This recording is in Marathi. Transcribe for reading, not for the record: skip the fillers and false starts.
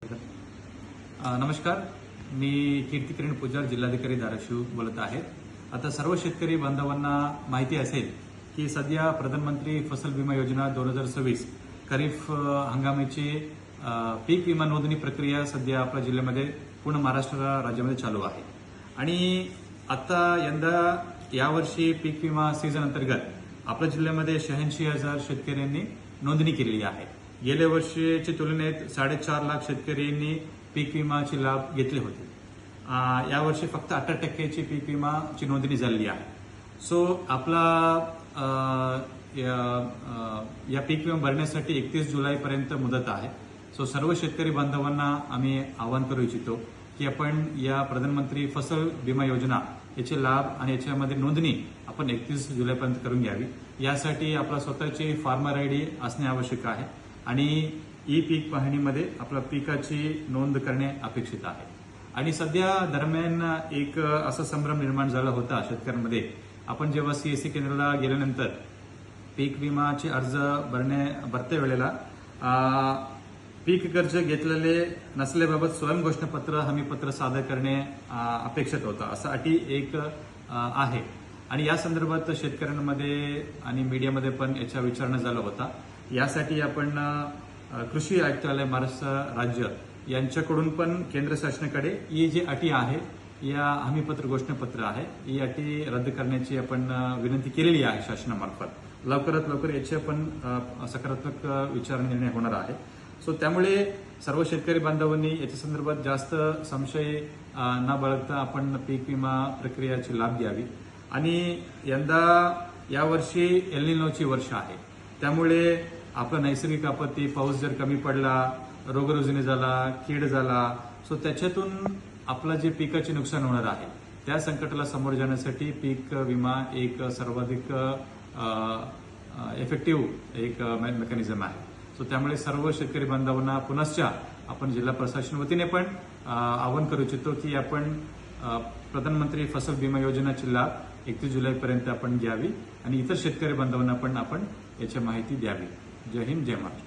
नमस्कार, मी कीर्ती किरण पुजार, जिल्हाधिकारी धाराशिव बोलत आहे। आता सर्व शेतकरी बांधवांना माहिती असेल की सध्या प्रधानमंत्री फसल विमा योजना 2026 खरीफ हंगामाची पीक विमा नोंदणी प्रक्रिया सध्या आपल्या जिल्ह्यामध्ये पूर्ण महाराष्ट्र राज्यामध्ये चालू आहे। आणि आता यंदा यावर्षी पीक विमा सीझन अंतर्गत आपल्या जिल्ह्यामध्ये 86,000 शेतकऱ्यांनी नोंदणी केलेली आहे। गेल्या वर्षीच्या तुलनेत 4.5 लाख शेतकऱ्यांनी पीक विमाचे लाभ घेतले होते। यावर्षी फक्त 18% पीक विमाची नोंदणी झालेली आहे। सो आपला या पीक विमा भरण्यासाठी 31 जुलैपर्यंत मुदत आहे। सो सर्व शेतकरी बांधवांना आम्ही आवाहन करू इच्छितो की आपण या प्रधानमंत्री फसल विमा योजना याचे लाभ आणि याच्यामध्ये नोंदणी आपण 31 जुलैपर्यंत करून घ्यावी। यासाठी आपला स्वतःची फार्मर आयडी असणे आवश्यक आहे आणि ई पीक पाहणीमध्ये आपल्या पिकाची नोंद करणे अपेक्षित आहे। आणि सध्या दरम्यान एक असा संभ्रम निर्माण झाला होता शेतकऱ्यांमध्ये, आपण जेव्हा सीएससी केंद्राला गेल्यानंतर पीक विमाचे अर्ज भरते वेळेला पीक कर्ज घेतलेले नसल्याबाबत स्वयंघोषणापत्र हमीपत्र सादर करणे अपेक्षित होतं, असा अटी एक आहे। आणि या संदर्भात शेतकऱ्यांमध्ये आणि मीडियामध्ये पण याचा विचारणा झाला होता। यासाठी आपण कृषी आयुक्तालय महाराष्ट्र राज्य यांच्याकडून पण केंद्र शासनाकडे ही जी अटी आहे, या हमीपत्र घोषणापत्र आहे, ही अटी रद्द करण्याची आपण विनंती केलेली आहे शासनामार्फत। लवकरात लवकर याचे पण सकारात्मक विचार निर्णय होणार आहे। सो त्यामुळे सर्व शेतकरी बांधवांनी याच्या संदर्भात जास्त संशय न बाळगता आपण पीक विमा प्रक्रियेचे लाभ घ्यावी। आणि यंदा यावर्षी एल निनोची वर्ष आहे, त्यामुळे आपला नैसर्गिक आपत्ती, पाऊस जर कमी पडला, रोगरुजिने झाला, कीड झाला, सो त्याच्यातून आपलं जे पिकाचे नुकसान होणार आहे त्या संकटाला समोर जाण्यासाठी पीक विमा एक सर्वाधिक इफेक्टिव्ह एक मेकॅनिझम आहे। सो त्यामुळे सर्व शेतकरी बांधवांना पुनश्च आपण जिल्हा प्रशासन वतीने पण आवाहन करू इच्छितो की आपण प्रधानमंत्री फसल विमा योजनेची लाभ 31 जुलैपर्यंत आपण घ्यावी आणि इतर शेतकरी बांधवांना पण आपण याची माहिती द्यावी। जय हिंद, जय महाराष्ट्र।